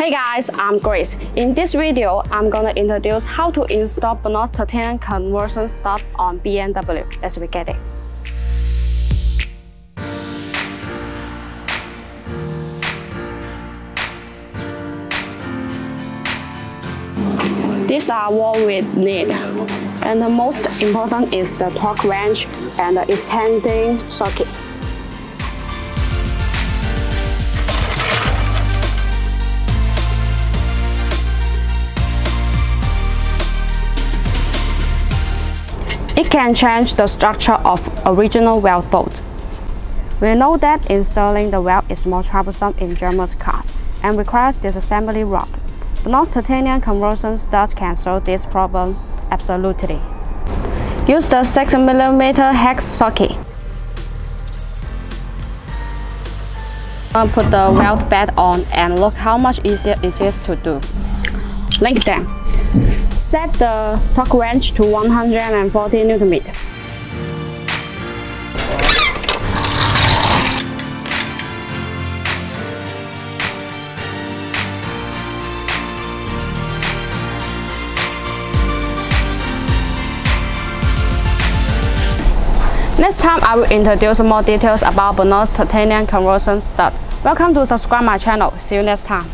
Hey guys, I'm Grace. In this video, I'm gonna introduce how to install Bonoss titanium conversion stud on BMW. Let's get it. These are what we need, and the most important is the torque wrench and the extending socket. It can change the structure of original wheel bolt. We know that installing the wheel is more troublesome in German cars and requires disassembly rod. Bonoss titanium conversion stud can solve this problem absolutely. Use the 6mm hex socket. Put the wheel bed on and look how much easier it is to do. Link them. Set the torque wrench to 140 Nm. Next time I will introduce more details about Bonoss titanium conversion stud. Welcome to subscribe my channel. See you next time.